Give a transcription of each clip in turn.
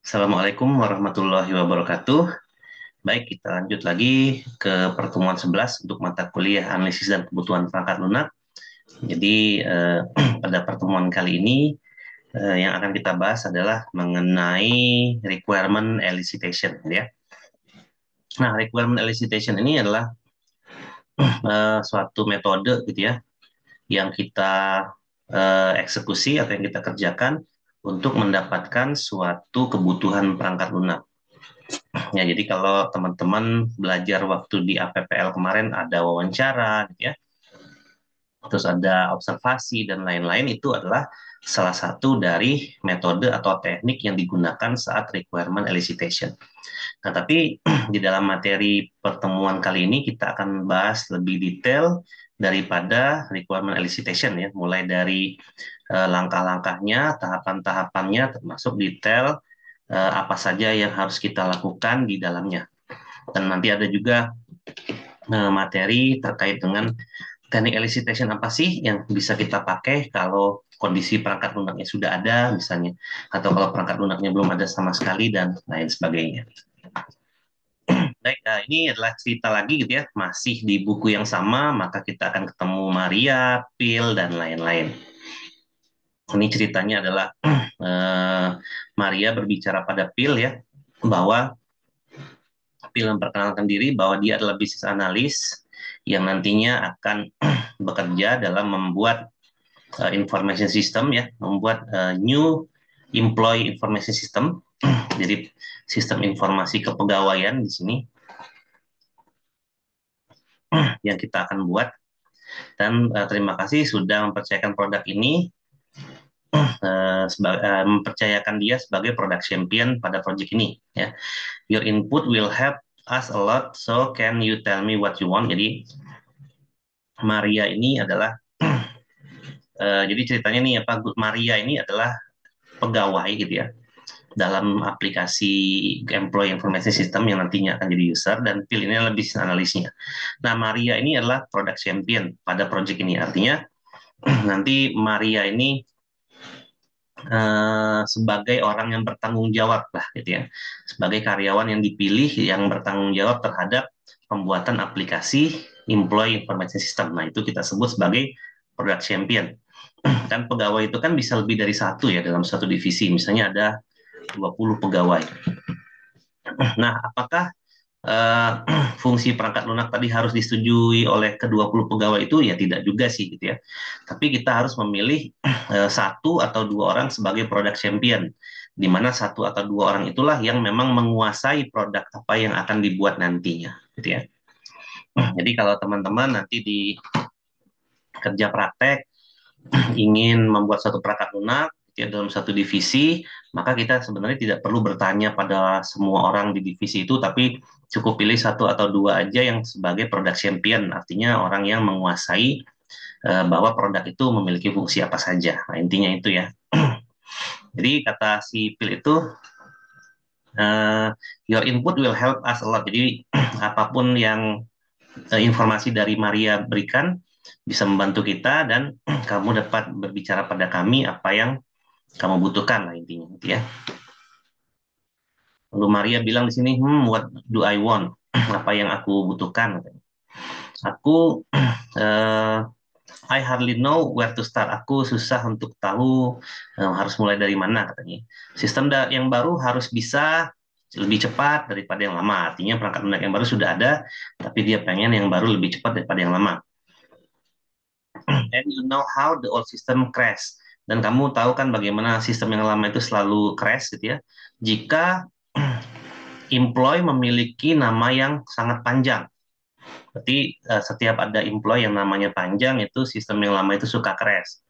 Assalamualaikum warahmatullahi wabarakatuh. Baik, kita lanjut lagi ke pertemuan 11 untuk mata kuliah analisis dan kebutuhan perangkat lunak. Jadi, pada pertemuan kali ini yang akan kita bahas adalah mengenai requirement elicitation, ya. Nah, requirement elicitation ini adalah suatu metode gitu ya yang kita eksekusi atau yang kita kerjakan untuk mendapatkan suatu kebutuhan perangkat lunak. Ya, jadi kalau teman-teman belajar waktu di APPL kemarin ada wawancara, gitu ya, terus ada observasi dan lain-lain, itu adalah salah satu dari metode atau teknik yang digunakan saat requirement elicitation. Nah, tapi di dalam materi pertemuan kali ini kita akan bahas lebih detail daripada requirement elicitation ya, mulai dari langkah-langkahnya, tahapan-tahapannya, termasuk detail apa saja yang harus kita lakukan di dalamnya. Dan nanti ada juga materi terkait dengan teknik elicitation apa sih yang bisa kita pakai kalau kondisi perangkat lunaknya sudah ada misalnya, atau kalau perangkat lunaknya belum ada sama sekali dan lain sebagainya. Baik, nah ini adalah cerita lagi gitu ya, masih di buku yang sama, maka kita akan ketemu Maria, Phil, dan lain-lain. Ini ceritanya adalah Maria berbicara pada Phil ya, bahwa Phil memperkenalkan diri bahwa dia adalah bisnis analis yang nantinya akan bekerja dalam membuat information system ya, membuat new employee information system. Jadi sistem informasi kepegawaian di sini yang kita akan buat. Dan terima kasih sudah mempercayakan produk ini, mempercayakan dia sebagai product champion pada project ini ya. Your input will help us a lot, so can you tell me what you want. Jadi Maria ini adalah jadi ceritanya nih apa, Maria ini adalah pegawai gitu ya dalam aplikasi employee information system yang nantinya akan jadi user, dan Phil ini adalah bisnis analisnya. Nah, Maria ini adalah product champion pada project ini. Artinya nanti Maria ini sebagai orang yang bertanggung jawab lah gitu ya, sebagai karyawan yang dipilih yang bertanggung jawab terhadap pembuatan aplikasi employee information system. Nah, itu kita sebut sebagai product champion. Kan pegawai itu kan bisa lebih dari satu ya dalam satu divisi, misalnya ada 20 pegawai. Nah, apakah fungsi perangkat lunak tadi harus disetujui oleh ke-20 pegawai itu? Ya tidak juga sih gitu ya. Tapi kita harus memilih satu atau dua orang sebagai product champion, di mana satu atau dua orang itulah yang memang menguasai produk apa yang akan dibuat nantinya gitu ya. Jadi kalau teman-teman nanti di kerja praktek ingin membuat satu perangkat lunak ya, dalam satu divisi, maka kita sebenarnya tidak perlu bertanya pada semua orang di divisi itu, tapi cukup pilih satu atau dua aja yang sebagai product champion, artinya orang yang menguasai bahwa produk itu memiliki fungsi apa saja. Nah, intinya itu ya. Jadi kata si Phil itu, your input will help us a lot. Jadi apapun yang informasi dari Maria berikan bisa membantu kita, dan kamu dapat berbicara pada kami apa yang kamu butuhkan lah intinya gitu ya. Lalu Maria bilang di sini, what do I want? Apa yang aku butuhkan? Aku I hardly know where to start. Aku susah untuk tahu harus mulai dari mana katanya. Sistem yang baru harus bisa lebih cepat daripada yang lama. Artinya perangkat lunak yang baru sudah ada, tapi dia pengen yang baru lebih cepat daripada yang lama. And you know how the old system crash. Dan kamu tahu kan bagaimana sistem yang lama itu selalu crash gitu ya. Jika employee memiliki nama yang sangat panjang. Berarti setiap ada employee yang namanya panjang, itu sistem yang lama itu suka crash.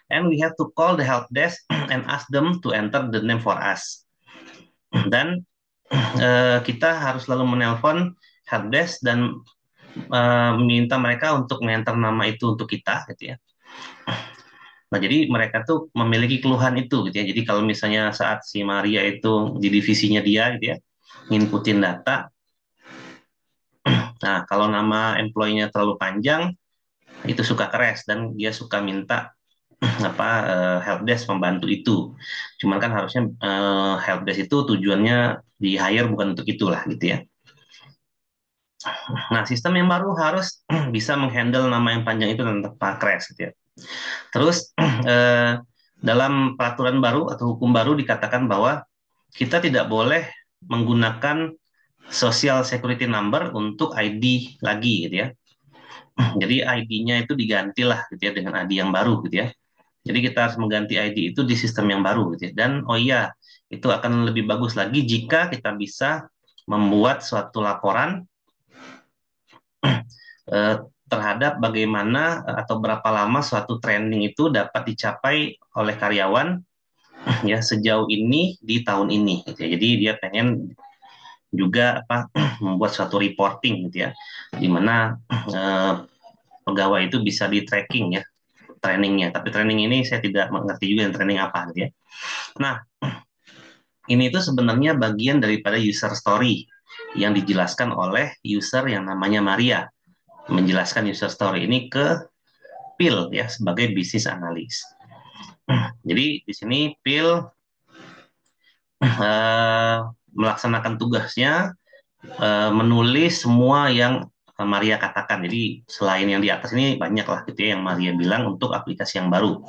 And we have to call the help desk and ask them to enter the name for us. Dan kita harus selalu menelpon help desk dan meminta mereka untuk mengenter nama itu untuk kita gitu ya. Nah, jadi mereka tuh memiliki keluhan itu gitu ya. Jadi kalau misalnya saat si Maria itu di divisinya dia gitu ya, nginputin data. Nah, kalau nama employee-nya terlalu panjang, itu suka crash dan dia suka minta helpdesk pembantu itu. Cuman kan harusnya helpdesk itu tujuannya di hire bukan untuk itulah gitu ya. Nah, sistem yang baru harus bisa menghandle nama yang panjang itu dan tepat crash gitu ya. Terus dalam peraturan baru atau hukum baru dikatakan bahwa kita tidak boleh menggunakan social security number untuk ID lagi gitu ya. Jadi ID-nya itu digantilah gitu ya dengan ID yang baru gitu ya. Jadi kita harus mengganti ID itu di sistem yang baru gitu ya. Dan oh iya, itu akan lebih bagus lagi jika kita bisa membuat suatu laporan eh, terhadap bagaimana atau berapa lama suatu training itu dapat dicapai oleh karyawan ya sejauh ini di tahun ini gitu ya. Jadi dia pengen juga membuat suatu reporting gitu ya, di mana eh, pegawai itu bisa di tracking ya trainingnya. Tapi training ini saya tidak mengerti juga yang training apa gitu ya. Nah, ini itu sebenarnya bagian daripada user story yang dijelaskan oleh user yang namanya Maria, menjelaskan user story ini ke Phil ya sebagai bisnis analis. Jadi di sini Phil uh, melaksanakan tugasnya menulis semua yang Maria katakan. Jadi selain yang di atas ini banyak lah gitu ya yang Maria bilang untuk aplikasi yang baru.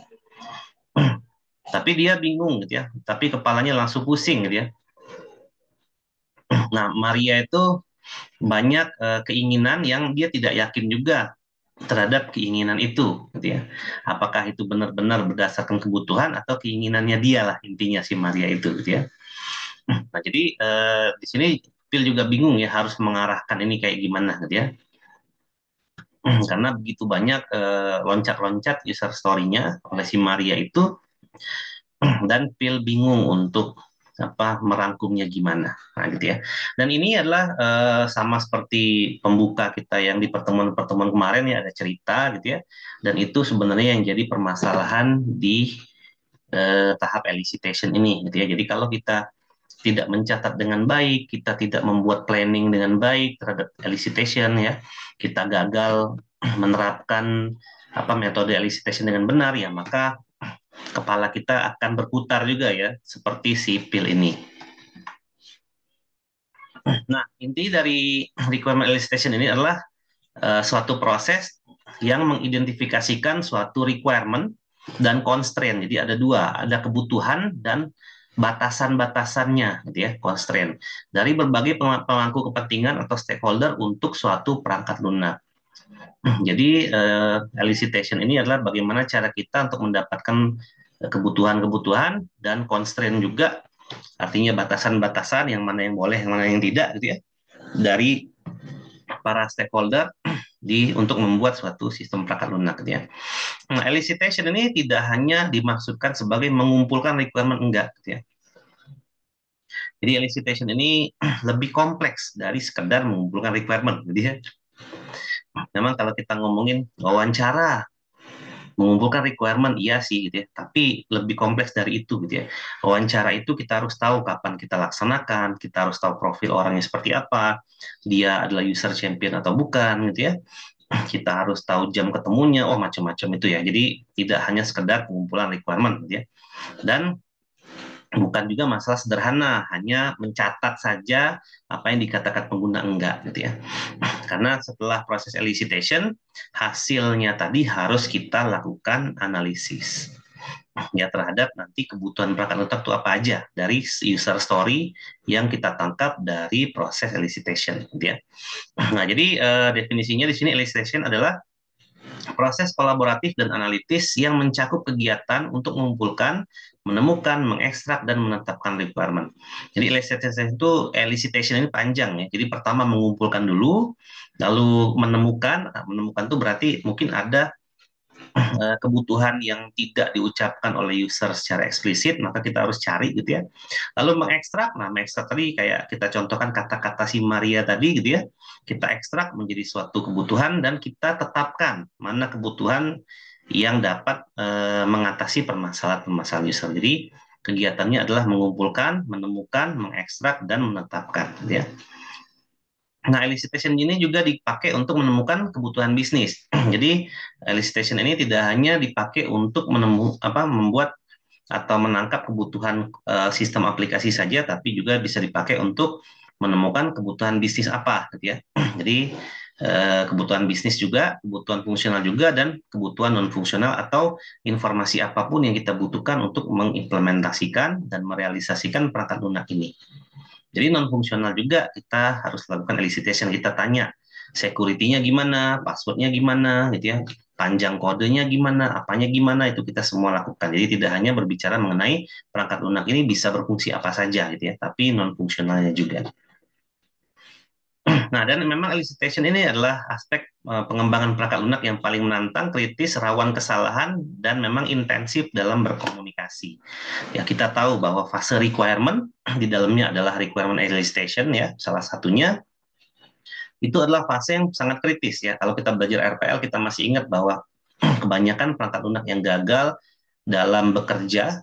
Tapi dia bingung gitu ya. Tapi kepalanya langsung pusing gitu ya. Nah, Maria itu banyak keinginan yang dia tidak yakin juga terhadap keinginan itu gitu ya. Apakah itu benar-benar berdasarkan kebutuhan atau keinginannya dia lah intinya si Maria itu gitu ya. Nah, jadi di sini Phil juga bingung ya harus mengarahkan ini kayak gimana gitu ya. Karena begitu banyak loncat-loncat user story-nya oleh si Maria itu dan Phil bingung untuk merangkumnya gimana, nah gitu ya. Dan ini adalah sama seperti pembuka kita yang di pertemuan-pertemuan kemarin ya ada cerita gitu ya. Dan itu sebenarnya yang jadi permasalahan di tahap elicitation ini gitu ya. Jadi kalau kita tidak mencatat dengan baik, kita tidak membuat planning dengan baik terhadap elicitation ya, kita gagal menerapkan metode elicitation dengan benar ya, maka kepala kita akan berputar juga ya, seperti si pil ini. Nah, inti dari requirement elicitation ini adalah suatu proses yang mengidentifikasikan suatu requirement dan constraint. Jadi ada dua, ada kebutuhan dan batasan-batasannya, gitu ya, constraint dari berbagai pemangku kepentingan atau stakeholder untuk suatu perangkat lunak. Jadi elicitation ini adalah bagaimana cara kita untuk mendapatkan kebutuhan-kebutuhan dan constraint juga, artinya batasan-batasan yang mana yang boleh, yang mana yang tidak, gitu ya, dari para stakeholder untuk membuat suatu sistem perangkat lunak gitu ya. Nah, elicitation ini tidak hanya dimaksudkan sebagai mengumpulkan requirement enggak gitu ya. Jadi elicitation ini lebih kompleks dari sekedar mengumpulkan requirement gitu ya. Memang kalau kita ngomongin wawancara mengumpulkan requirement iya sih gitu ya, tapi lebih kompleks dari itu gitu ya. Wawancara itu kita harus tahu kapan kita laksanakan, kita harus tahu profil orangnya seperti apa, dia adalah user champion atau bukan gitu ya, kita harus tahu jam ketemunya, oh macam-macam itu ya. Jadi tidak hanya sekedar pengumpulan requirement gitu ya. Dan bukan juga masalah sederhana, hanya mencatat saja apa yang dikatakan pengguna enggak gitu ya. Karena setelah proses elicitation, hasilnya tadi harus kita lakukan analisis ya terhadap nanti kebutuhan perangkat lunak itu apa aja dari user story yang kita tangkap dari proses elicitation gitu ya. Nah, jadi definisinya di sini elicitation adalah proses kolaboratif dan analitis yang mencakup kegiatan untuk mengumpulkan, menemukan, mengekstrak, dan menetapkan requirement. Jadi elicitation ini panjang ya. Jadi pertama mengumpulkan dulu, lalu menemukan. Nah, menemukan itu berarti mungkin ada kebutuhan yang tidak diucapkan oleh user secara eksplisit, maka kita harus cari gitu ya. Lalu mengekstrak, nah mengekstrak tadi kayak kita contohkan kata-kata si Maria tadi gitu ya, kita ekstrak menjadi suatu kebutuhan dan kita tetapkan mana kebutuhan yang dapat mengatasi permasalahan-permasalahan user. Jadi kegiatannya adalah mengumpulkan, menemukan, mengekstrak, dan menetapkan gitu ya. Nah, elicitation ini juga dipakai untuk menemukan kebutuhan bisnis. Jadi, elicitation ini tidak hanya dipakai untuk membuat atau menangkap kebutuhan sistem aplikasi saja, tapi juga bisa dipakai untuk menemukan kebutuhan bisnis apa, gitu ya. Jadi, kebutuhan bisnis juga, kebutuhan fungsional juga, dan kebutuhan non fungsional atau informasi apapun yang kita butuhkan untuk mengimplementasikan dan merealisasikan perangkat lunak ini. Jadi non fungsional juga kita harus lakukan elicitation. Kita tanya security-nya gimana, password-nya gimana, gitu ya, panjang kodenya gimana, apanya gimana, itu kita semua lakukan. Jadi tidak hanya berbicara mengenai perangkat lunak ini bisa berfungsi apa saja, gitu ya, tapi non fungsionalnya juga. Nah, dan memang elicitation ini adalah aspek pengembangan perangkat lunak yang paling menantang, kritis, rawan kesalahan, dan memang intensif dalam berkomunikasi. Ya, kita tahu bahwa fase requirement di dalamnya adalah requirement elicitation, ya, salah satunya itu adalah fase yang sangat kritis, ya. Kalau kita belajar RPL, kita masih ingat bahwa kebanyakan perangkat lunak yang gagal dalam bekerja,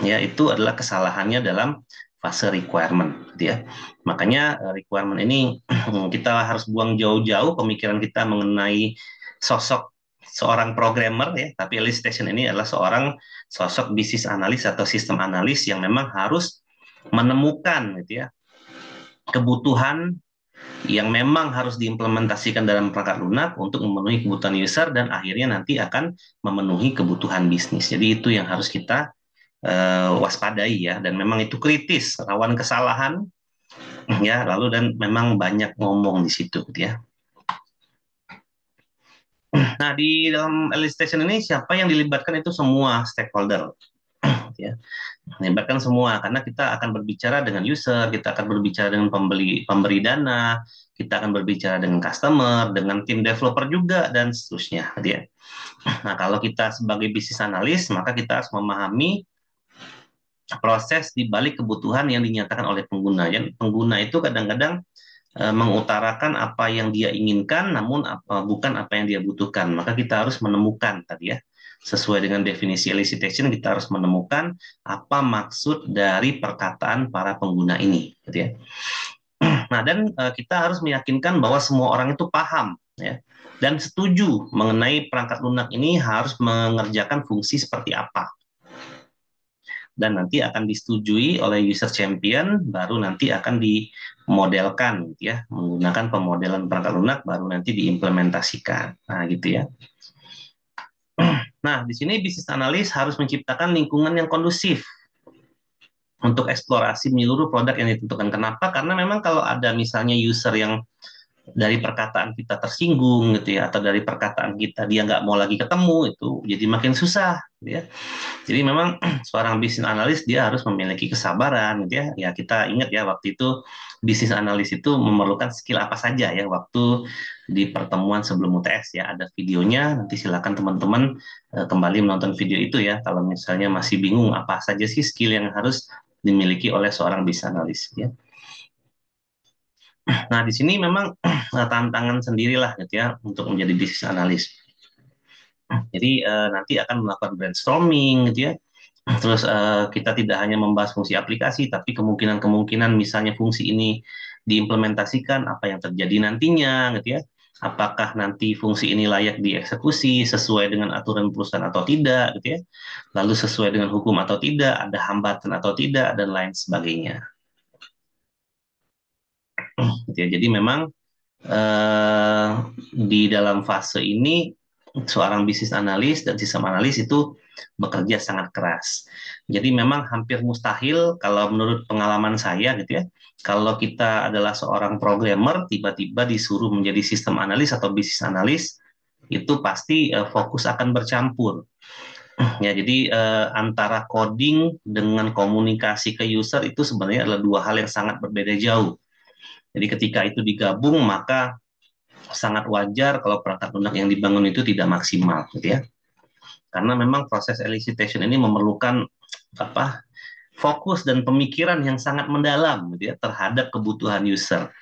ya, itu adalah kesalahannya dalam fase requirement, gitu ya. Makanya requirement ini kita harus buang jauh-jauh pemikiran kita mengenai sosok seorang programmer, ya, tapi elicitation ini adalah seorang sosok bisnis analis atau sistem analis yang memang harus menemukan, gitu ya, kebutuhan yang memang harus diimplementasikan dalam perangkat lunak untuk memenuhi kebutuhan user dan akhirnya nanti akan memenuhi kebutuhan bisnis. Jadi itu yang harus kita waspadai, ya, dan memang itu kritis, rawan kesalahan, ya, lalu dan memang banyak ngomong di situ, gitu ya. Nah, di dalam elicitation ini siapa yang dilibatkan itu semua stakeholder, ya, melibatkan semua karena kita akan berbicara dengan user, kita akan berbicara dengan pemberi dana, kita akan berbicara dengan customer, dengan tim developer juga dan seterusnya, gitu ya. Nah, kalau kita sebagai bisnis analis, maka kita harus memahami proses di balik kebutuhan yang dinyatakan oleh pengguna. Dan pengguna itu kadang-kadang mengutarakan apa yang dia inginkan, namun bukan apa yang dia butuhkan. Maka kita harus menemukan tadi, ya, sesuai dengan definisi elicitation, kita harus menemukan apa maksud dari perkataan para pengguna ini, gitu ya. Nah, dan kita harus meyakinkan bahwa semua orang itu paham, ya, dan setuju mengenai perangkat lunak ini harus mengerjakan fungsi seperti apa. Dan nanti akan disetujui oleh user champion, baru nanti akan dimodelkan, gitu ya, menggunakan pemodelan perangkat lunak, baru nanti diimplementasikan. Nah, gitu ya. Nah, di sini bisnis analis harus menciptakan lingkungan yang kondusif untuk eksplorasi menyeluruh produk yang ditentukan. Kenapa? Karena memang kalau ada misalnya user yang dari perkataan kita tersinggung, gitu ya, atau dari perkataan kita dia nggak mau lagi ketemu, itu jadi makin susah, gitu ya. Jadi memang seorang bisnis analis dia harus memiliki kesabaran, gitu ya. Ya, kita ingat ya waktu itu bisnis analis itu memerlukan skill apa saja, ya, waktu di pertemuan sebelum UTS, ya, ada videonya, nanti silakan teman-teman kembali menonton video itu, ya, kalau misalnya masih bingung apa saja sih skill yang harus dimiliki oleh seorang bisnis analis, ya. Nah, di sini memang tantangan sendirilah, gitu ya, untuk menjadi bisnis analis. Jadi nanti akan melakukan brainstorming, gitu ya. Terus kita tidak hanya membahas fungsi aplikasi, tapi kemungkinan-kemungkinan misalnya fungsi ini diimplementasikan, apa yang terjadi nantinya, gitu ya. Apakah nanti fungsi ini layak dieksekusi sesuai dengan aturan perusahaan atau tidak, gitu ya. Lalu sesuai dengan hukum atau tidak, ada hambatan atau tidak, dan lain sebagainya. Gitu ya. Jadi memang eh, di dalam fase ini seorang bisnis analis dan sistem analis itu bekerja sangat keras. Jadi memang hampir mustahil kalau menurut pengalaman saya, gitu ya. Kalau kita adalah seorang programmer tiba-tiba disuruh menjadi sistem analis atau bisnis analis, itu pasti fokus akan bercampur. Ya, jadi antara coding dengan komunikasi ke user itu sebenarnya adalah dua hal yang sangat berbeda jauh. Jadi ketika itu digabung, maka sangat wajar kalau perangkat lunak yang dibangun itu tidak maksimal, gitu ya. Karena memang proses elicitation ini memerlukan apa, fokus dan pemikiran yang sangat mendalam, gitu ya, terhadap kebutuhan user.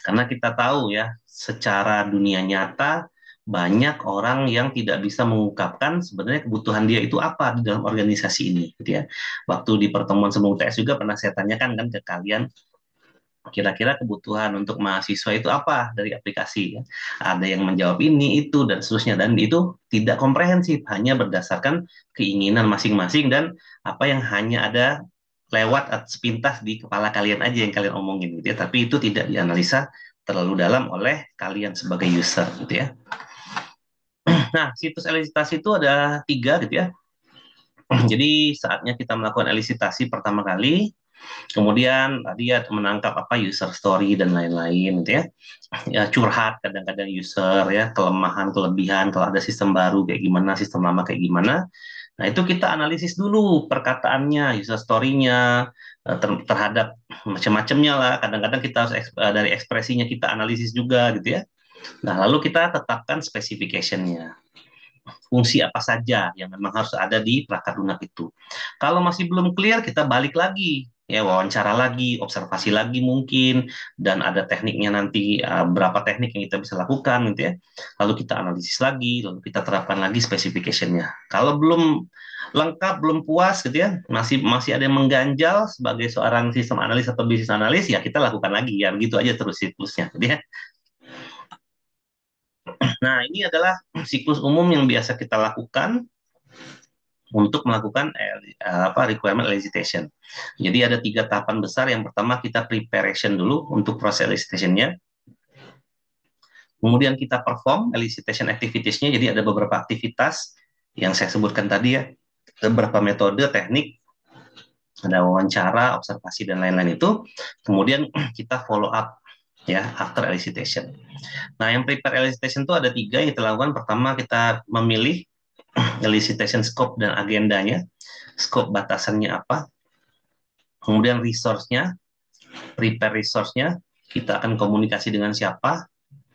Karena kita tahu, ya, secara dunia nyata banyak orang yang tidak bisa mengungkapkan sebenarnya kebutuhan dia itu apa di dalam organisasi ini, gitu ya. Waktu di pertemuan sebelum UTS juga pernah saya tanyakan kan ke kalian, kira-kira kebutuhan untuk mahasiswa itu apa dari aplikasi ya. Ada yang menjawab ini, itu, dan seterusnya. Dan itu tidak komprehensif, hanya berdasarkan keinginan masing-masing dan apa yang hanya ada lewat sepintas di kepala kalian aja yang kalian omongin gitu ya. Tapi itu tidak dianalisa terlalu dalam oleh kalian sebagai user gitu ya. Nah, situs elisitasi itu ada 3 gitu ya. Jadi saatnya kita melakukan elisitasi pertama kali, kemudian dia menangkap apa user story dan lain-lain gitu ya. Ya curhat kadang-kadang user ya, kelemahan, kelebihan, kalau ada sistem baru kayak gimana, sistem lama kayak gimana. Nah, itu kita analisis dulu perkataannya, user story-nya, terhadap macam-macamnya lah. Kadang-kadang kita harus dari ekspresinya kita analisis juga gitu ya. Nah, lalu kita tetapkan specification-nya. Fungsi apa saja yang memang harus ada di perangkat lunak itu. Kalau masih belum clear, kita balik lagi, ya wawancara lagi, observasi lagi mungkin, dan ada tekniknya nanti berapa teknik yang kita bisa lakukan gitu ya. Lalu kita analisis lagi, lalu kita terapkan lagi spesifikasinya. Kalau belum lengkap, belum puas gitu ya, masih masih ada yang mengganjal sebagai seorang sistem analis atau bisnis analis, ya kita lakukan lagi ya, begitu aja terus siklusnya gitu ya. Nah, ini adalah siklus umum yang biasa kita lakukan untuk melakukan requirement elicitation. Jadi ada 3 tahapan besar. Yang pertama kita preparation dulu untuk proses elicitation-nya. Kemudian kita perform elicitation activities-nya. Jadi ada beberapa aktivitas yang saya sebutkan tadi ya. Beberapa metode, teknik, ada wawancara, observasi dan lain-lain itu. Kemudian kita follow up ya after elicitation. Nah, yang prepare elicitation itu ada 3 yang kita lakukan. Pertama kita memilih elicitation scope dan agendanya. Scope batasannya apa, kemudian resource-nya, prepare resource-nya, kita akan komunikasi dengan siapa,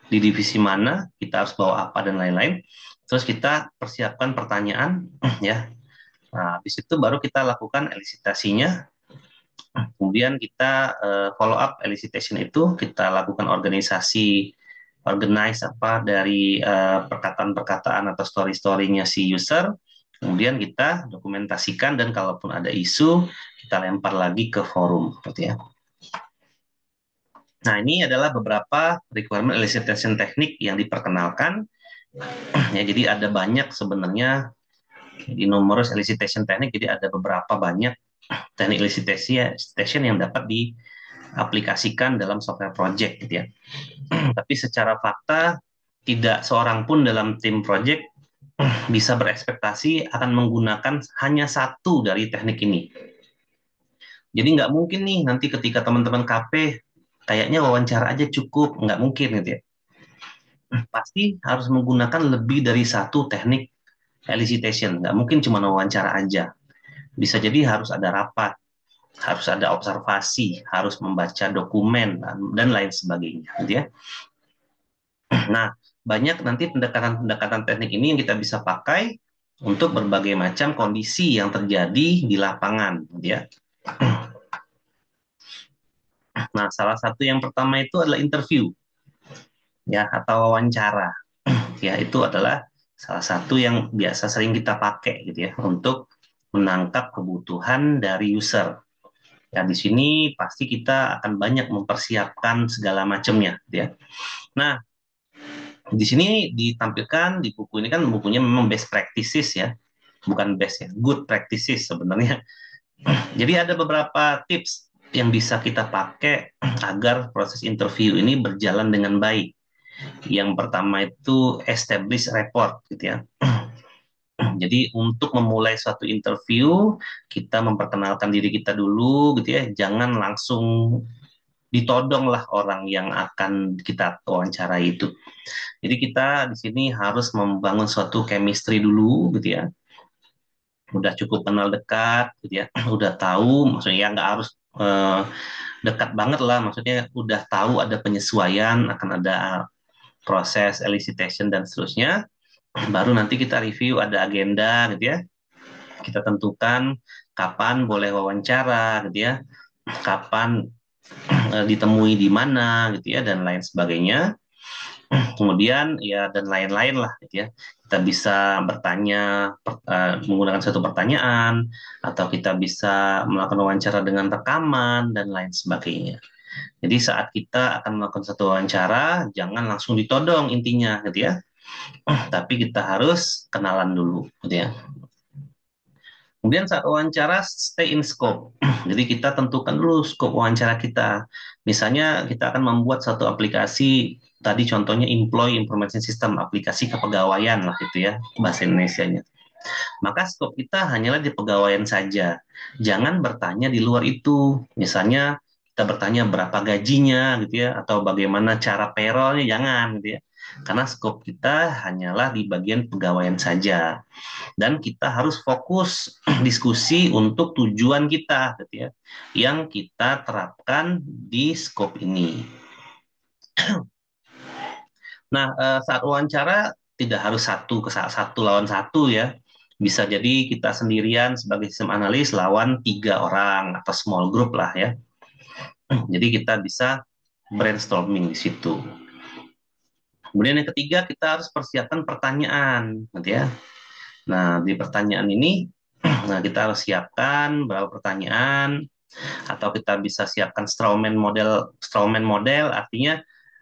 di divisi mana, kita harus bawa apa, dan lain-lain. Terus kita persiapkan pertanyaan, ya. Nah, habis itu baru kita lakukan elisitasinya, kemudian kita follow up elicitation itu, kita lakukan organize apa dari perkataan-perkataan atau story-story-nya si user, kemudian kita dokumentasikan dan kalaupun ada isu kita lempar lagi ke forum gitu ya. Nah, ini adalah beberapa requirement elicitation teknik yang diperkenalkan ya. Jadi ada banyak sebenarnya di numerous elicitation teknik, jadi ada beberapa banyak teknik elicitation yang dapat diaplikasikan dalam software project gitu ya. Tapi secara fakta tidak seorang pun dalam tim project bisa berekspektasi akan menggunakan hanya satu dari teknik ini. Jadi nggak mungkin nih nanti ketika teman-teman KP kayaknya wawancara aja cukup, nggak mungkin gitu ya. Pasti harus menggunakan lebih dari satu teknik elicitation, nggak mungkin cuma wawancara aja. Bisa jadi harus ada rapat, harus ada observasi, harus membaca dokumen, dan lain sebagainya gitu ya. Nah, banyak nanti pendekatan-pendekatan teknik ini yang kita bisa pakai untuk berbagai macam kondisi yang terjadi di lapangan, gitu ya. Nah, salah satu yang pertama itu adalah interview, ya, atau wawancara. Ya, itu adalah salah satu yang biasa sering kita pakai, gitu ya, untuk menangkap kebutuhan dari user. Ya, di sini pasti kita akan banyak mempersiapkan segala macamnya, gitu ya. Nah, di sini ditampilkan di buku ini kan bukunya memang best practices ya, bukan best ya, good practices sebenarnya. Jadi ada beberapa tips yang bisa kita pakai agar proses interview ini berjalan dengan baik. Yang pertama itu establish rapport gitu ya. Jadi untuk memulai suatu interview, kita memperkenalkan diri kita dulu gitu ya. Jangan langsung ditodong lah orang yang akan kita wawancarai itu. Jadi kita di sini harus membangun suatu chemistry dulu gitu ya. Udah cukup kenal dekat gitu ya. Udah tahu, maksudnya ya nggak harus dekat banget lah, maksudnya udah tahu ada penyesuaian, akan ada proses elicitation dan seterusnya. Baru nanti kita review, ada agenda gitu ya. Kita tentukan kapan boleh wawancara gitu ya, kapan ditemui di mana gitu ya, dan lain sebagainya. Kemudian ya dan lain-lain lah gitu ya. Kita bisa bertanya menggunakan satu pertanyaan, atau kita bisa melakukan wawancara dengan rekaman dan lain sebagainya. Jadi saat kita akan melakukan satu wawancara, jangan langsung ditodong intinya, gitu ya. Tapi kita harus kenalan dulu, gitu ya. Kemudian saat wawancara, stay in scope. Jadi kita tentukan dulu scope wawancara kita. Misalnya kita akan membuat satu aplikasi, tadi contohnya Employee Information System, aplikasi kepegawaian lah gitu ya, bahasa Indonesianya. Maka scope kita hanyalah di pegawaian saja. Jangan bertanya di luar itu. Misalnya kita bertanya berapa gajinya gitu ya, atau bagaimana cara payrollnya, jangan gitu ya. Karena scope kita hanyalah di bagian pegawaian saja. Dan kita harus fokus diskusi untuk tujuan kita gitu ya, yang kita terapkan di scope ini. Nah, saat wawancara tidak harus satu lawan satu ya. Bisa jadi kita sendirian sebagai sistem analis lawan 3 orang atau small group lah ya. Jadi kita bisa brainstorming di situ. Kemudian yang ketiga kita harus persiapkan pertanyaan, gitu ya. Nah, di pertanyaan ini, nah kita harus siapkan berapa pertanyaan, atau kita bisa siapkan strawman model artinya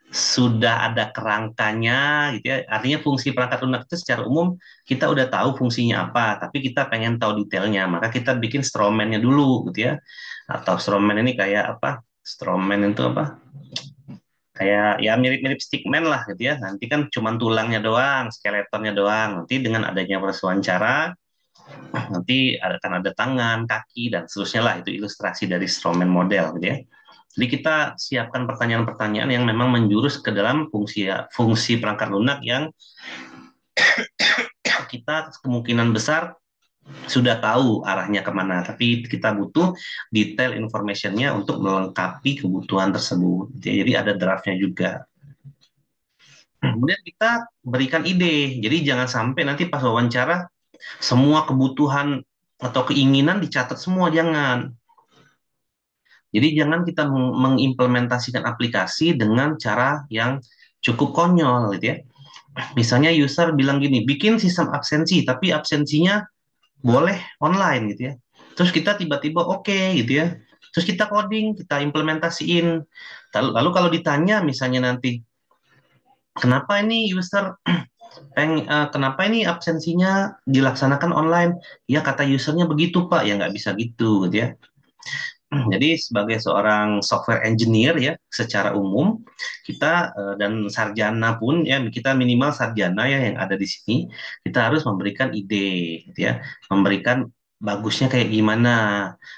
sudah ada kerangkanya gitu ya. Artinya fungsi perangkat lunak itu secara umum kita udah tahu fungsinya apa, tapi kita pengen tahu detailnya, maka kita bikin strawman-nya dulu gitu ya. Atau strawman ini kayak apa? Strawman itu apa? Kayak ya mirip-mirip stickman lah gitu ya. Nanti kan cuma tulangnya doang, skeletonnya doang. Nanti dengan adanya proses wawancara, nanti akan ada tangan, kaki, dan seterusnya lah. Itu ilustrasi dari strawman model gitu ya. Jadi kita siapkan pertanyaan-pertanyaan yang memang menjurus ke dalam fungsi perangkat lunak yang kita kemungkinan besar sudah tahu arahnya kemana, tapi kita butuh detail informationnya untuk melengkapi kebutuhan tersebut. Jadi ada draftnya juga. Kemudian kita berikan ide. Jadi jangan sampai nanti pas wawancara semua kebutuhan atau keinginan dicatat semua, jangan. Jadi jangan kita mengimplementasikan aplikasi dengan cara yang cukup konyol gitu ya. Misalnya user bilang gini, bikin sistem absensi, tapi absensinya boleh online gitu ya. Terus kita tiba-tiba oke gitu ya. Terus kita coding, kita implementasiin. Lalu kalau ditanya misalnya nanti, kenapa ini user kenapa ini absensinya dilaksanakan online? Ya kata usernya begitu Pak, ya nggak bisa gitu gitu ya. Jadi sebagai seorang software engineer ya, secara umum kita dan sarjana pun ya, kita minimal sarjana ya yang ada di sini, kita harus memberikan ide gitu ya, memberikan bagusnya kayak gimana.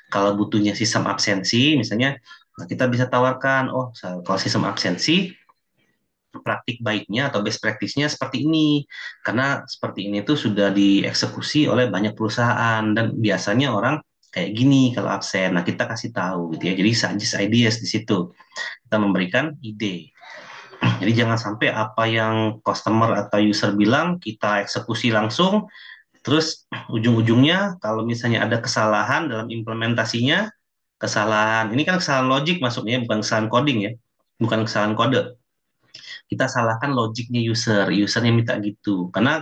Kalau butuhnya sistem absensi misalnya, nah kita bisa tawarkan, oh kalau sistem absensi praktik baiknya atau best practice-nya seperti ini. Karena seperti ini tuh sudah dieksekusi oleh banyak perusahaan dan biasanya orang kayak gini kalau absen. Nah, kita kasih tahu gitu ya. Jadi suggest ideas di situ. Kita memberikan ide. Jadi jangan sampai apa yang customer atau user bilang kita eksekusi langsung, terus ujung-ujungnya kalau misalnya ada kesalahan dalam implementasinya, kesalahan ini kan kesalahan logik masuknya, bukan kesalahan coding ya, bukan kesalahan kode, kita salahkan logiknya usernya minta gitu, karena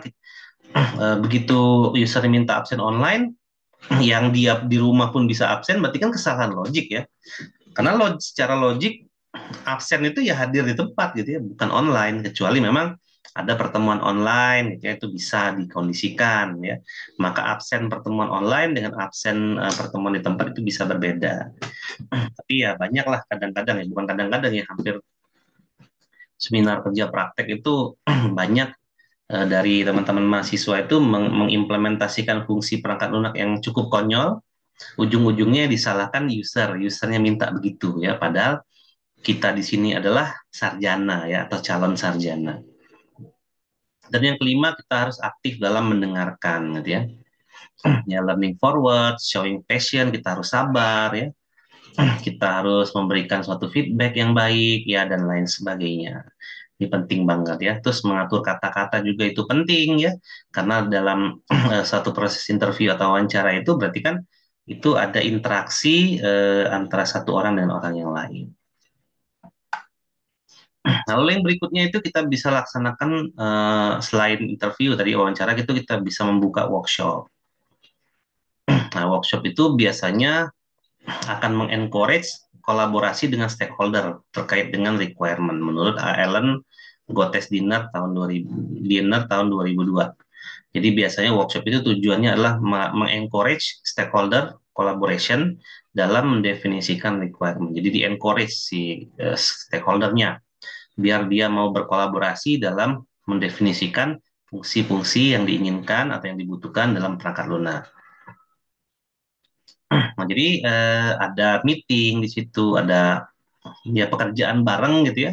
begitu usernya minta absen online, yang dia di rumah pun bisa absen, berarti kan kesalahan logik ya, karena secara logik absen itu ya hadir di tempat gitu ya, bukan online, kecuali memang ada pertemuan online gitu ya, itu bisa dikondisikan ya, maka absen pertemuan online dengan absen pertemuan di tempat itu bisa berbeda. Tapi ya banyaklah kadang-kadang ya, bukan kadang-kadang ya, hampir seminar kerja praktek itu banyak dari teman-teman mahasiswa itu mengimplementasikan fungsi perangkat lunak yang cukup konyol, ujung-ujungnya disalahkan usernya minta begitu ya, padahal kita di sini adalah sarjana ya, atau calon sarjana. Dan yang kelima, kita harus aktif dalam mendengarkan gitu ya. Ya, learning forward, showing passion, kita harus sabar ya. Kita harus memberikan suatu feedback yang baik ya, dan lain sebagainya. Ini penting banget ya. Terus mengatur kata-kata juga itu penting ya, karena dalam satu proses interview atau wawancara itu berarti kan itu ada interaksi antara satu orang dengan orang yang lain. Nah, lalu yang berikutnya itu kita bisa laksanakan selain interview tadi wawancara gitu, kita bisa membuka workshop. Nah, workshop itu biasanya akan mengencourage berkolaborasi dengan stakeholder terkait dengan requirement menurut Allen Gottes Dinner tahun 2002. Jadi biasanya workshop itu tujuannya adalah mengencourage stakeholder collaboration dalam mendefinisikan requirement. Jadi di-encourage si stakeholdernya biar dia mau berkolaborasi dalam mendefinisikan fungsi-fungsi yang diinginkan atau yang dibutuhkan dalam perangkat lunak. Nah, jadi ada meeting di situ, ada ya pekerjaan bareng gitu ya,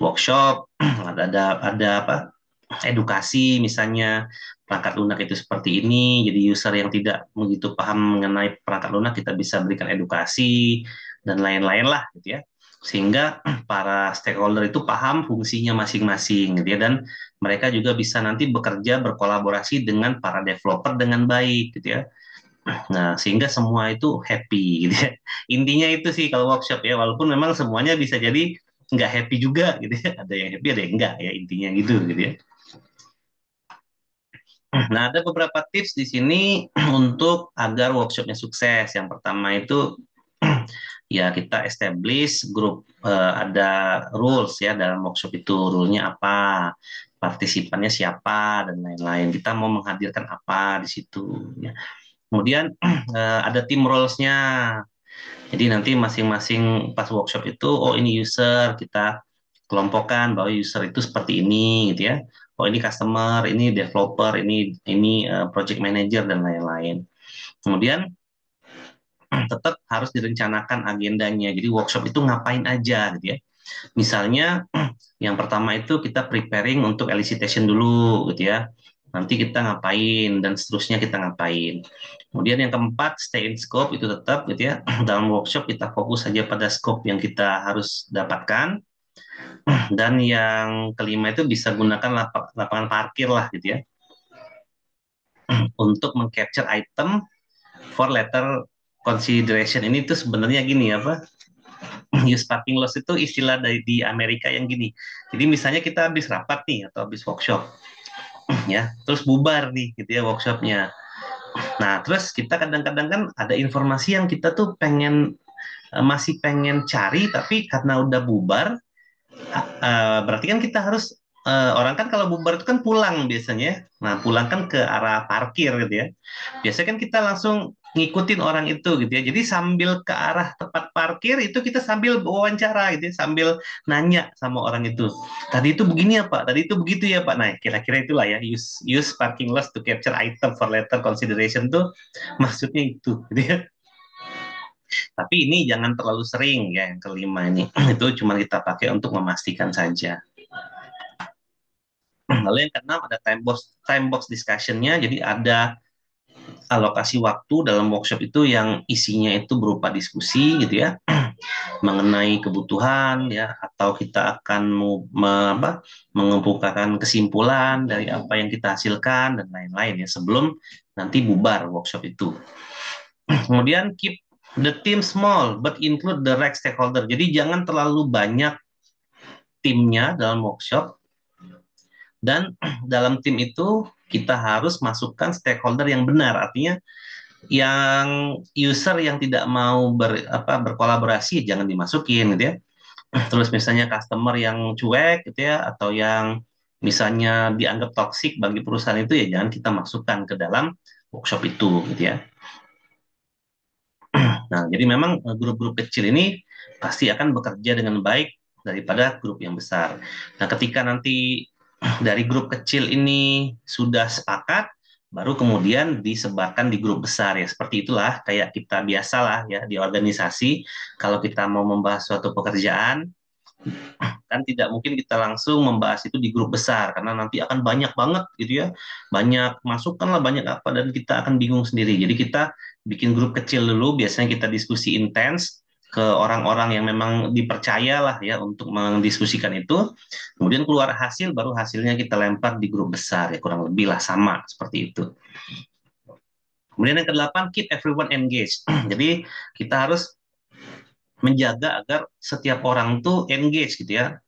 workshop, ada apa? Edukasi misalnya perangkat lunak itu seperti ini. Jadi user yang tidak begitu paham mengenai perangkat lunak kita bisa berikan edukasi dan lain-lain lah gitu ya. Sehingga para stakeholder itu paham fungsinya masing-masing gitu ya dan mereka juga bisa nanti bekerja berkolaborasi dengan para developer dengan baik gitu ya. Nah, sehingga semua itu happy gitu ya. Intinya itu sih kalau workshop ya, walaupun memang semuanya bisa jadi nggak happy juga gitu ya. Ada yang happy, ada yang enggak ya, intinya gitu ya. Nah, ada beberapa tips di sini untuk agar workshopnya sukses. Yang pertama itu ya kita establish grup, ada rules ya dalam workshop itu. Rule-nya apa, partisipannya siapa, dan lain-lain. Kita mau menghadirkan apa di situ. Ya. Kemudian ada team roles-nya. Jadi nanti masing-masing pas workshop itu, oh ini user, kita kelompokkan bahwa user itu seperti ini gitu ya. Oh ini customer, ini developer, ini project manager dan lain-lain. Kemudian tetap harus direncanakan agendanya. Jadi workshop itu ngapain aja gitu ya. Misalnya yang pertama itu kita preparing untuk elicitation dulu gitu ya. Nanti kita ngapain dan seterusnya kita ngapain. Kemudian yang keempat stay in scope itu tetap gitu ya. Dalam workshop kita fokus saja pada scope yang kita harus dapatkan. Dan yang kelima itu bisa gunakan lapangan parkir lah gitu ya. Untuk mengcapture item for later consideration. Ini tuh sebenarnya gini apa? Use parking loss itu istilah dari di Amerika yang gini. Jadi misalnya kita habis rapat nih atau habis workshop ya, terus bubar nih gitu ya workshopnya. Nah, terus kita kadang-kadang kan ada informasi yang kita tuh masih pengen cari tapi karena udah bubar berarti kan kita harus orang kan kalau bubar itu kan pulang biasanya. Nah, pulang kan ke arah parkir gitu ya. Biasanya kan kita langsung ngikutin orang itu gitu ya. Jadi sambil ke arah tempat parkir itu kita sambil wawancara gitu ya, sambil nanya sama orang itu. Tadi itu begini ya Pak, tadi itu begitu ya Pak. Nah, kira-kira itulah ya use parking loss to capture item for later consideration tuh maksudnya itu gitu ya. Tapi ini jangan terlalu sering ya yang kelima ini. Itu cuma kita pakai untuk memastikan saja. Lalu yang keenam ada time box discussion-nya. Jadi ada alokasi waktu dalam workshop itu yang isinya itu berupa diskusi gitu ya mengenai kebutuhan ya atau kita akan mengemukakan kesimpulan dari apa yang kita hasilkan dan lain-lain ya sebelum nanti bubar workshop itu. Kemudian keep the team small but include the right stakeholder. Jadi jangan terlalu banyak timnya dalam workshop dan dalam tim itu kita harus masukkan stakeholder yang benar. Artinya yang user yang tidak mau berkolaborasi jangan dimasukin gitu ya. Terus misalnya customer yang cuek gitu ya atau yang misalnya dianggap toksik bagi perusahaan itu ya jangan kita masukkan ke dalam workshop itu gitu ya. Nah, jadi memang grup-grup kecil ini pasti akan bekerja dengan baik daripada grup yang besar. Nah, ketika nanti dari grup kecil ini sudah sepakat, baru kemudian disebarkan di grup besar ya. Seperti itulah kayak kita biasalah ya di organisasi. Kalau kita mau membahas suatu pekerjaan, kan tidak mungkin kita langsung membahas itu di grup besar karena nanti akan banyak banget gitu ya. Banyak masukan lah, banyak apa dan kita akan bingung sendiri. Jadi kita bikin grup kecil dulu, biasanya kita diskusi intens ke orang-orang yang memang dipercaya lah ya untuk mendiskusikan itu. Kemudian keluar hasil, baru hasilnya kita lempar di grup besar ya kurang lebih lah sama seperti itu. Kemudian yang kedelapan, keep everyone engaged. Jadi kita harus menjaga agar setiap orang tuh engage gitu ya.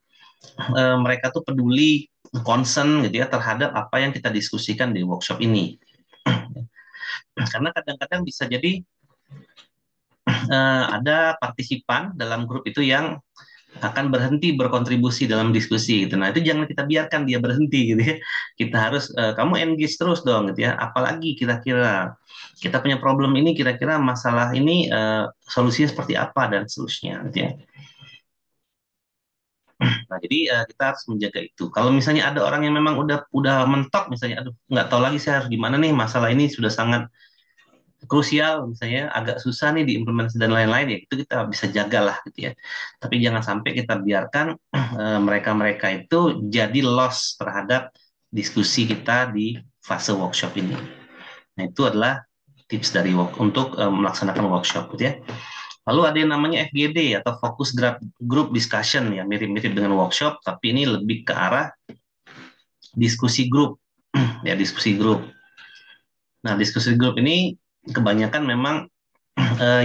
Mereka tuh peduli, concern gitu ya terhadap apa yang kita diskusikan di workshop ini. Karena kadang-kadang bisa jadi ada partisipan dalam grup itu yang akan berhenti berkontribusi dalam diskusi gitu. Nah, itu jangan kita biarkan dia berhenti gitu ya. Kita harus kamu engage terus dong gitu ya. Apalagi kira-kira kita punya problem ini, kira-kira masalah ini solusinya seperti apa dan seterusnya gitu ya. Nah, jadi kita harus menjaga itu. Kalau misalnya ada orang yang memang udah mentok misalnya, aduh nggak tahu lagi saya harus gimana nih, masalah ini sudah sangat krusial misalnya agak susah nih diimplementasi dan lain-lain ya itu kita bisa jagalah gitu ya tapi jangan sampai kita biarkan mereka-mereka itu jadi loss terhadap diskusi kita di fase workshop ini nah itu adalah tips dari untuk melaksanakan workshop gitu ya lalu ada yang namanya FGD atau Focus Group Discussion ya mirip-mirip dengan workshop tapi ini lebih ke arah diskusi grup ya diskusi grup nah diskusi grup ini kebanyakan memang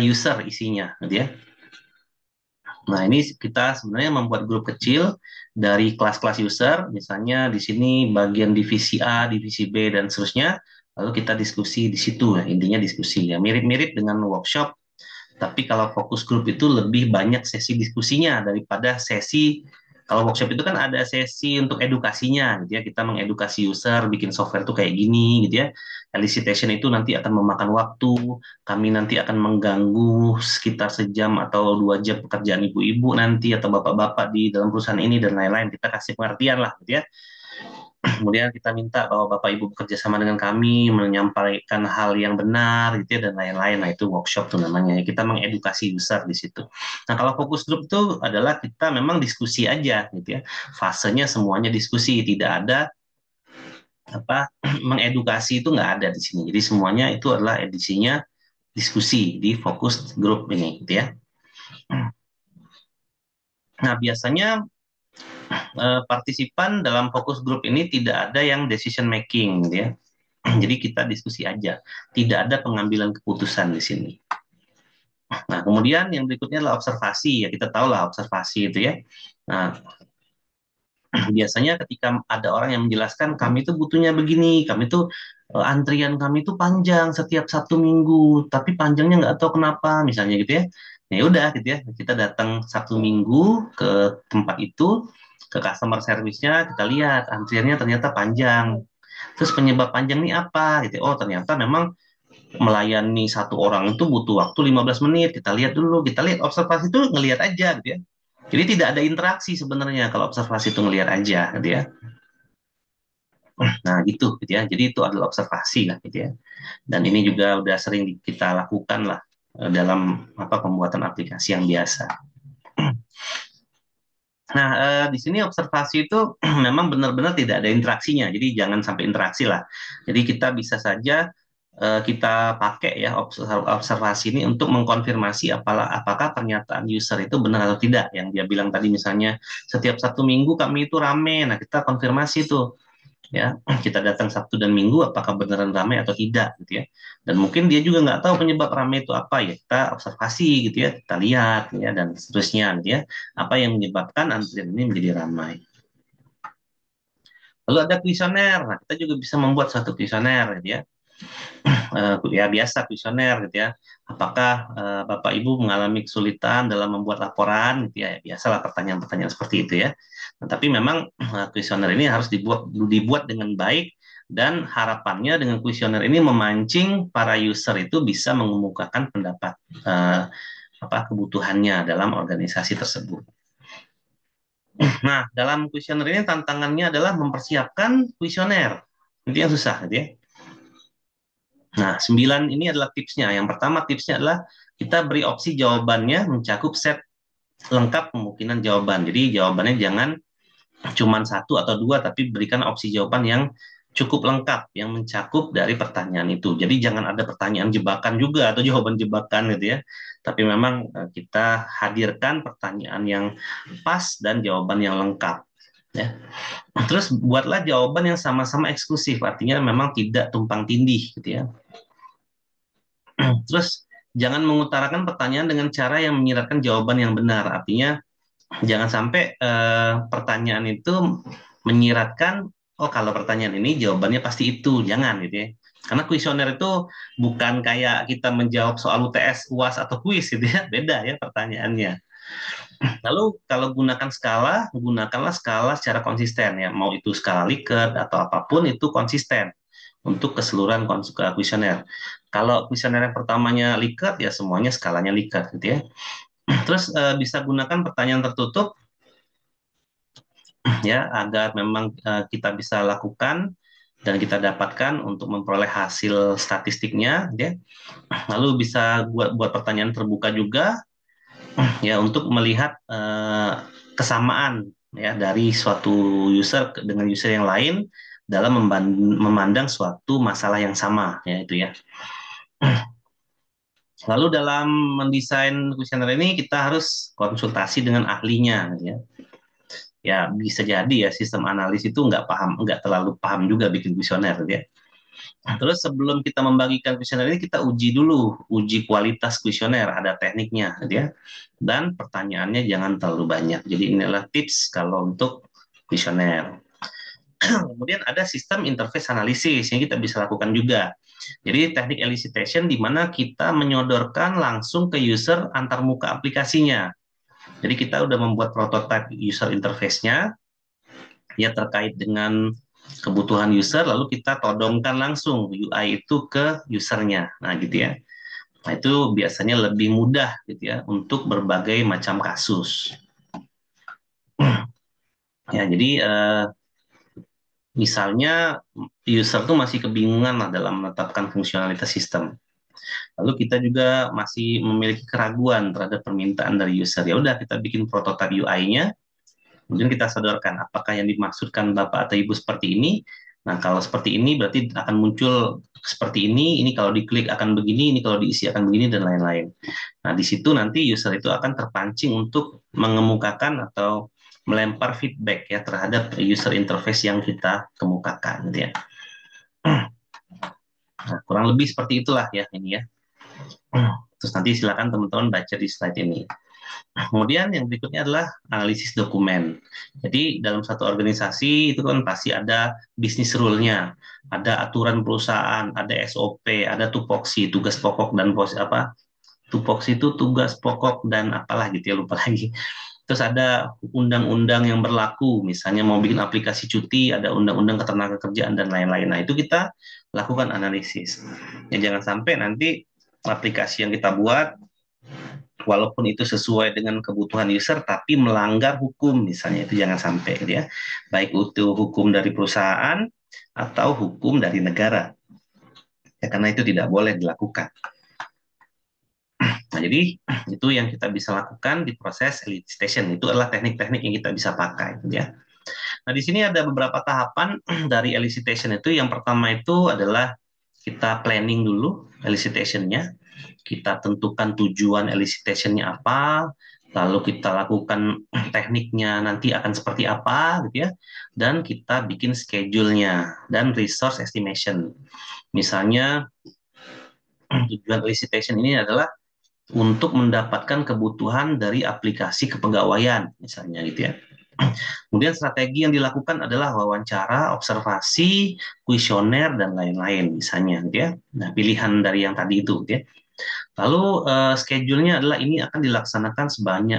user isinya, gitu ya. Nah, ini kita sebenarnya membuat grup kecil dari kelas-kelas user, misalnya di sini bagian divisi A, divisi B, dan seterusnya, lalu kita diskusi di situ, ya. Intinya diskusi ya, mirip-mirip dengan workshop, tapi kalau fokus grup itu lebih banyak sesi diskusinya daripada sesi kalau workshop itu kan ada sesi untuk edukasinya gitu ya. Kita mengedukasi user bikin software tuh kayak gini gitu ya. Elicitation itu nanti akan memakan waktu, kami nanti akan mengganggu sekitar sejam atau 2 jam pekerjaan ibu-ibu nanti atau bapak-bapak di dalam perusahaan ini dan lain-lain. Kita kasih pengertian lah gitu ya. Kemudian kita minta bahwa Bapak Ibu bekerja sama dengan kami, menyampaikan hal yang benar, gitu ya, dan lain-lain. Nah, itu workshop tuh namanya. Kita mengedukasi user di situ. Nah, kalau fokus grup itu adalah kita memang diskusi aja, gitu ya. Fasenya semuanya diskusi, tidak ada apa mengedukasi itu nggak ada di sini. Jadi semuanya itu adalah edisinya diskusi di fokus grup ini, gitu ya. Nah, biasanya partisipan dalam fokus grup ini tidak ada yang decision making, gitu ya. Jadi kita diskusi aja, tidak ada pengambilan keputusan di sini. Nah, kemudian yang berikutnya adalah observasi. Ya, kita tahu lah observasi itu ya. Nah, biasanya ketika ada orang yang menjelaskan kami itu butuhnya begini, kami itu antrian kami itu panjang setiap 1 minggu, tapi panjangnya nggak tahu kenapa, misalnya gitu ya. Ya udah gitu ya, kita datang 1 minggu ke tempat itu, ke customer service-nya, kita lihat antriannya ternyata panjang. Terus penyebab panjang ini apa? Gitu. Oh, ternyata memang melayani satu orang itu butuh waktu 15 menit. Kita lihat dulu, kita lihat observasi itu ngelihat aja gitu ya. Jadi tidak ada interaksi sebenarnya kalau observasi itu ngelihat aja gitu ya. Nah, gitu ya. Jadi itu adalah observasi lah gitu ya. Dan ini juga udah sering kita lakukan lah dalam pembuatan aplikasi yang biasa. Nah, di sini observasi itu memang benar-benar tidak ada interaksinya, jadi jangan sampai interaksi lah. Jadi kita bisa saja kita pakai ya observasi ini untuk mengkonfirmasi apakah pernyataan user itu benar atau tidak. Yang dia bilang tadi misalnya setiap 1 minggu kami itu rame, nah kita konfirmasi tuh ya kita datang Sabtu dan Minggu apakah beneran ramai atau tidak gitu ya dan mungkin dia juga nggak tahu penyebab ramai itu apa ya kita observasi gitu ya kita lihat ya dan seterusnya gitu ya apa yang menyebabkan antrian ini menjadi ramai lalu ada kuesioner nah kita juga bisa membuat satu kuesioner gitu ya ya biasa kuesioner gitu ya. Apakah Bapak Ibu mengalami kesulitan dalam membuat laporan gitu ya? Biasalah pertanyaan-pertanyaan seperti itu ya. Nah, tapi memang kuesioner ini harus dibuat dengan baik dan harapannya dengan kuesioner ini memancing para user itu bisa mengemukakan pendapat kebutuhannya dalam organisasi tersebut. Nah, dalam kuesioner ini tantangannya adalah mempersiapkan kuesioner. Itu yang susah, gitu ya. Nah, 9 ini adalah tipsnya. Yang pertama tipsnya adalah kita beri opsi jawabannya mencakup set lengkap kemungkinan jawaban. Jadi jawabannya jangan cuma satu atau dua, tapi berikan opsi jawaban yang cukup lengkap, yang mencakup dari pertanyaan itu. Jadi jangan ada pertanyaan jebakan juga atau jawaban jebakan gitu ya. Tapi memang kita hadirkan pertanyaan yang pas dan jawaban yang lengkap. Ya. Terus buatlah jawaban yang sama-sama eksklusif, artinya memang tidak tumpang tindih gitu ya. Terus jangan mengutarakan pertanyaan dengan cara yang menyiratkan jawaban yang benar. Artinya jangan sampai pertanyaan itu menyiratkan oh kalau pertanyaan ini jawabannya pasti itu. Jangan gitu ya. Karena kuesioner itu bukan kayak kita menjawab soal UTS, UAS atau kuis gitu ya, beda ya pertanyaannya. Lalu kalau gunakan skala, gunakanlah skala secara konsisten ya, mau itu skala Likert atau apapun itu konsisten untuk keseluruhan kuesioner. Kalau kuesioner yang pertamanya Likert ya semuanya skalanya Likert gitu ya. Terus bisa gunakan pertanyaan tertutup ya agar memang kita bisa lakukan dan kita dapatkan untuk memperoleh hasil statistiknya ya. Lalu bisa buat pertanyaan terbuka juga ya untuk melihat kesamaan ya dari suatu user dengan user yang lain dalam memandang suatu masalah yang sama ya itu ya. Lalu dalam mendesain kuesioner ini kita harus konsultasi dengan ahlinya ya. Ya bisa jadi ya sistem analis itu nggak terlalu paham juga bikin kuesioner ya. Terus sebelum kita membagikan kuesioner ini kita uji dulu, uji kualitas kuesioner, ada tekniknya gitu ya. Dan pertanyaannya jangan terlalu banyak. Jadi inilah tips kalau untuk kuesioner. Kemudian ada sistem interface analisis yang kita bisa lakukan juga. Jadi teknik elicitation di mana kita menyodorkan langsung ke user antar muka aplikasinya. Jadi kita udah membuat prototipe user interface-nya ya terkait dengan kebutuhan user, lalu kita todongkan langsung UI itu ke usernya. Nah, gitu ya. Nah, itu biasanya lebih mudah gitu ya untuk berbagai macam kasus. Ya, jadi misalnya user tuh masih kebingungan lah dalam menetapkan fungsionalitas sistem. Lalu kita juga masih memiliki keraguan terhadap permintaan dari user. Ya udah kita bikin prototipe UI-nya, kemudian kita sodorkan apakah yang dimaksudkan Bapak atau Ibu seperti ini. Nah, kalau seperti ini berarti akan muncul seperti ini kalau diklik akan begini, ini kalau diisi akan begini, dan lain-lain. Nah, di situ nanti user itu akan terpancing untuk mengemukakan atau melempar feedback ya terhadap user interface yang kita kemukakan gitu ya. Nah, kurang lebih seperti itulah ya ini ya. Terus nanti silakan teman-teman baca di slide ini. Kemudian yang berikutnya adalah analisis dokumen. Jadi dalam satu organisasi itu kan pasti ada bisnis rule-nya, ada aturan perusahaan, ada SOP, ada tupoksi, tugas pokok dan apa? Tupoksi itu tugas pokok dan apalah gitu ya, lupa lagi. Terus ada undang-undang yang berlaku, misalnya mau bikin aplikasi cuti, ada undang-undang ketenagakerjaan dan lain-lain. Nah, itu kita lakukan analisis. Ya, jangan sampai nanti aplikasi yang kita buat walaupun itu sesuai dengan kebutuhan user tapi melanggar hukum misalnya, itu jangan sampai gitu ya, baik itu hukum dari perusahaan atau hukum dari negara ya, karena itu tidak boleh dilakukan. Nah, jadi itu yang kita bisa lakukan di proses elicitation, itu adalah teknik-teknik yang kita bisa pakai gitu ya. Nah, di sini ada beberapa tahapan dari elicitation itu. Yang pertama itu adalah kita planning dulu elicitation-nya, kita tentukan tujuan elicitation-nya apa, lalu kita lakukan tekniknya nanti akan seperti apa gitu ya, dan kita bikin schedule-nya dan resource estimation. Misalnya tujuan elicitation ini adalah untuk mendapatkan kebutuhan dari aplikasi kepegawaian misalnya gitu ya. Kemudian strategi yang dilakukan adalah wawancara, observasi, kuesioner, dan lain-lain misalnya gitu ya. Nah, pilihan dari yang tadi itu gitu ya. Lalu schedule-nya adalah ini akan dilaksanakan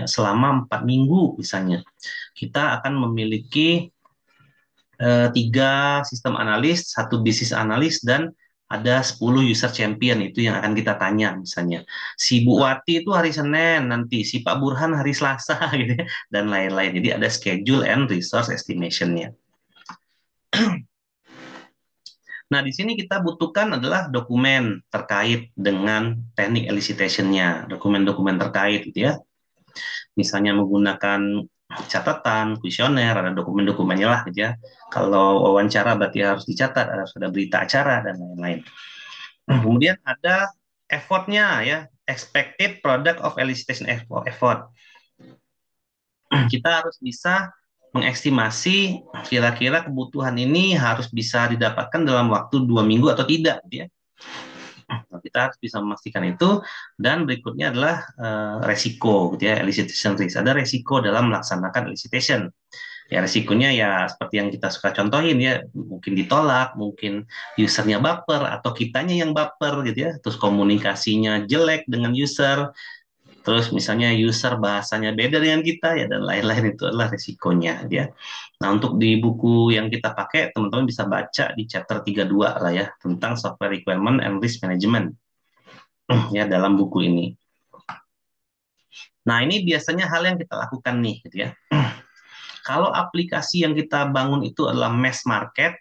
selama 4 minggu misalnya. Kita akan memiliki 3 sistem analis, 1 bisnis analis, dan ada 10 user champion itu yang akan kita tanya misalnya. Si Bu Wati itu hari Senin, nanti si Pak Burhan hari Selasa gitu ya, dan lain-lain. Jadi ada schedule and resource estimation-nya. Nah, di sini kita butuhkan adalah dokumen terkait dengan teknik elicitation-nya, dokumen-dokumen terkait gitu ya. Misalnya menggunakan catatan, kuesioner, ada dokumen-dokumennya lah gitu ya. Kalau wawancara berarti harus dicatat, harus ada berita acara dan lain-lain. Kemudian ada effort-nya ya, expected product of elicitation effort. Kita harus bisa mengestimasi kira-kira kebutuhan ini harus bisa didapatkan dalam waktu 2 minggu atau tidak gitu ya. Kita harus bisa memastikan itu. Dan berikutnya adalah resiko gitu ya, elicitation risk. Ada resiko dalam melaksanakan elicitation. Ya resikonya ya seperti yang kita suka contohin ya, mungkin ditolak, mungkin usernya baper atau kitanya yang baper gitu ya, terus komunikasinya jelek dengan user, terus misalnya user bahasanya beda dengan kita ya, dan lain-lain, itu adalah resikonya ya. Nah, untuk di buku yang kita pakai, teman-teman bisa baca di chapter 32 lah ya, tentang software requirement and risk management ya dalam buku ini. Nah, ini biasanya hal yang kita lakukan nih gitu ya. Kalau aplikasi yang kita bangun itu adalah mass market,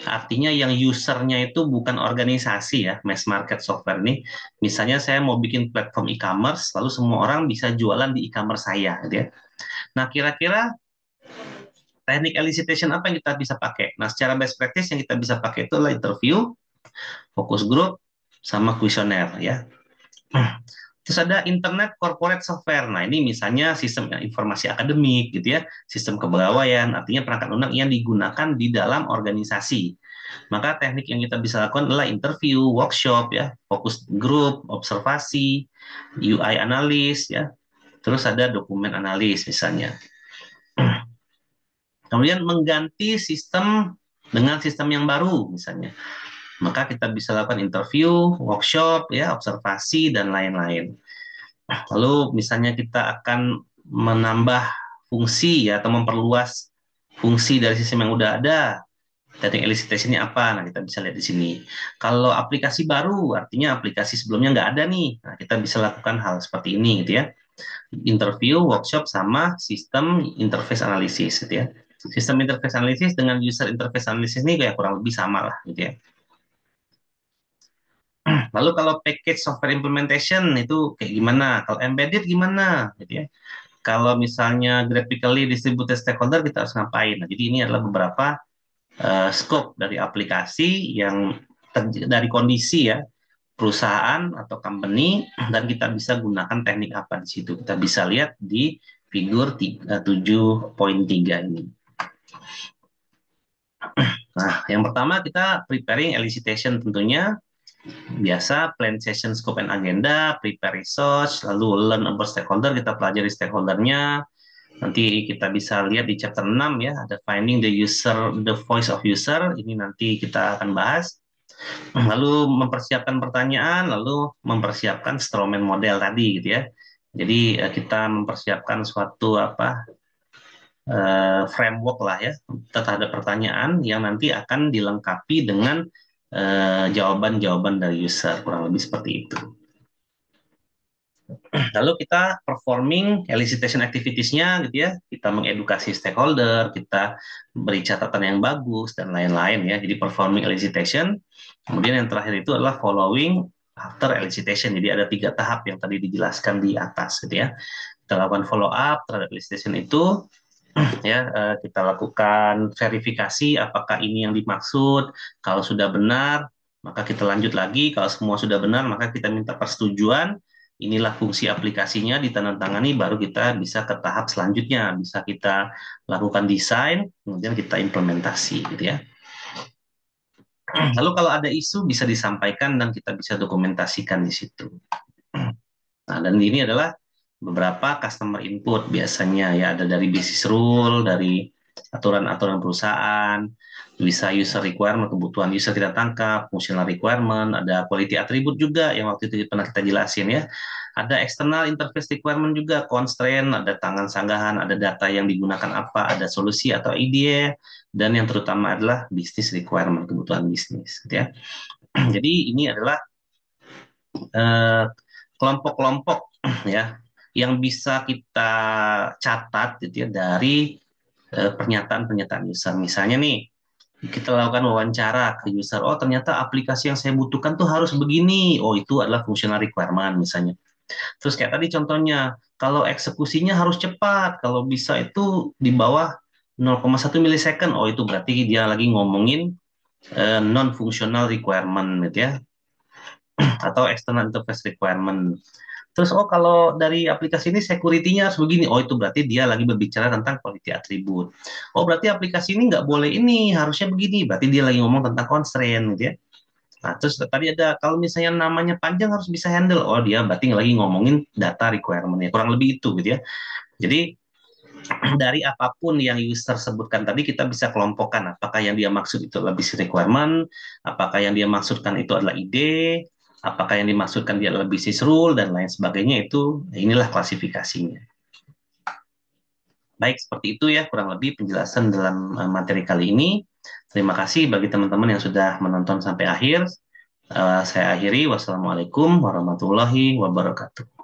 artinya yang usernya itu bukan organisasi ya, mass market software ini. Misalnya saya mau bikin platform e-commerce, lalu semua orang bisa jualan di e-commerce saya gitu ya. Nah, kira-kira teknik elicitation apa yang kita bisa pakai? Nah, secara best practice yang kita bisa pakai itu adalah interview, focus group, sama kuesioner ya. Terus ada internet corporate software. Nah, ini misalnya sistem informasi akademik gitu ya, sistem kepegawaian, artinya perangkat lunak yang digunakan di dalam organisasi. Maka teknik yang kita bisa lakukan adalah interview, workshop ya, fokus group, observasi, UI analis ya. Terus ada dokumen analis misalnya. Kemudian mengganti sistem dengan sistem yang baru misalnya. Maka kita bisa lakukan interview, workshop ya, observasi dan lain-lain. Lalu misalnya kita akan menambah fungsi ya, atau memperluas fungsi dari sistem yang udah ada. Teknik elicitation-nya apa? Nah, kita bisa lihat di sini. Kalau aplikasi baru, artinya aplikasi sebelumnya nggak ada nih. Nah, kita bisa lakukan hal seperti ini gitu ya. Interview, workshop, sama sistem interface analysis gitu ya. Sistem interface analysis dengan user interface analysis ini kayak kurang lebih sama lah gitu ya. Lalu kalau package software implementation itu kayak gimana? Kalau embedded gimana? Gitu ya. Kalau misalnya graphically distributed stakeholder kita harus ngapain? Nah, jadi ini adalah beberapa scope dari aplikasi yang dari kondisi ya perusahaan atau company, dan kita bisa gunakan teknik apa di situ. Kita bisa lihat di figur 7.3 ini. Nah, yang pertama kita preparing elicitation tentunya. Biasa plan session scope and agenda, prepare research, lalu learn about stakeholder, kita pelajari stakeholdernya. Nanti kita bisa lihat di chapter 6 ya, ada finding the user, the voice of user, ini nanti kita akan bahas. Lalu mempersiapkan pertanyaan, lalu mempersiapkan strawman model tadi gitu ya. Jadi kita mempersiapkan suatu framework lah ya terhadap pertanyaan yang nanti akan dilengkapi dengan jawaban-jawaban dari user, kurang lebih seperti itu. Lalu kita performing elicitation activities-nya gitu ya, kita mengedukasi stakeholder, kita beri catatan yang bagus dan lain-lain ya. Jadi performing elicitation. Kemudian yang terakhir itu adalah following after elicitation. Jadi ada 3 tahap yang tadi dijelaskan di atas gitu ya. Kita lakukan follow up terhadap elicitation itu ya, kita lakukan verifikasi apakah ini yang dimaksud. Kalau sudah benar, maka kita lanjut lagi. Kalau semua sudah benar, maka kita minta persetujuan. Inilah fungsi aplikasinya, ditandatangani, baru kita bisa ke tahap selanjutnya. Bisa kita lakukan desain, kemudian kita implementasi, gitu ya. Lalu kalau ada isu bisa disampaikan dan kita bisa dokumentasikan di situ. Nah, dan ini adalah beberapa customer input biasanya ya, ada dari business rule, dari aturan-aturan perusahaan, bisa user requirement, kebutuhan user kita tangkap, functional requirement, ada quality attribute juga yang waktu itu pernah kita jelasin ya. Ada external interface requirement juga, constraint, ada tangan sanggahan, ada data yang digunakan apa, ada solusi atau ide, dan yang terutama adalah business requirement, kebutuhan bisnis gitu ya. Jadi ini adalah eh, kelompok-kelompok ya yang bisa kita catat gitu ya dari pernyataan-pernyataan user. Misalnya nih, kita lakukan wawancara ke user, oh ternyata aplikasi yang saya butuhkan tuh harus begini, oh itu adalah functional requirement misalnya. Terus kayak tadi contohnya, kalau eksekusinya harus cepat, kalau bisa itu di bawah 0,1 milisecond, oh itu berarti dia lagi ngomongin non-functional requirement gitu ya, atau external interface requirement. Terus, oh kalau dari aplikasi ini security-nya harus begini. Oh, itu berarti dia lagi berbicara tentang quality attribute. Oh, berarti aplikasi ini nggak boleh ini, harusnya begini. Berarti dia lagi ngomong tentang constraint, gitu ya. Nah, terus tadi ada, kalau misalnya namanya panjang harus bisa handle. Oh, dia berarti lagi ngomongin data requirement-nya. Kurang lebih itu, gitu ya. Jadi, dari apapun yang user sebutkan tadi kita bisa kelompokkan apakah yang dia maksud itu adalah business requirement, apakah yang dia maksudkan itu adalah ide, apakah yang dimaksudkan dia adalah business rule dan lain sebagainya itu inilah klasifikasinya. Baik, seperti itu ya kurang lebih penjelasan dalam materi kali ini. Terima kasih bagi teman-teman yang sudah menonton sampai akhir. Saya akhiri, wassalamualaikum warahmatullahi wabarakatuh.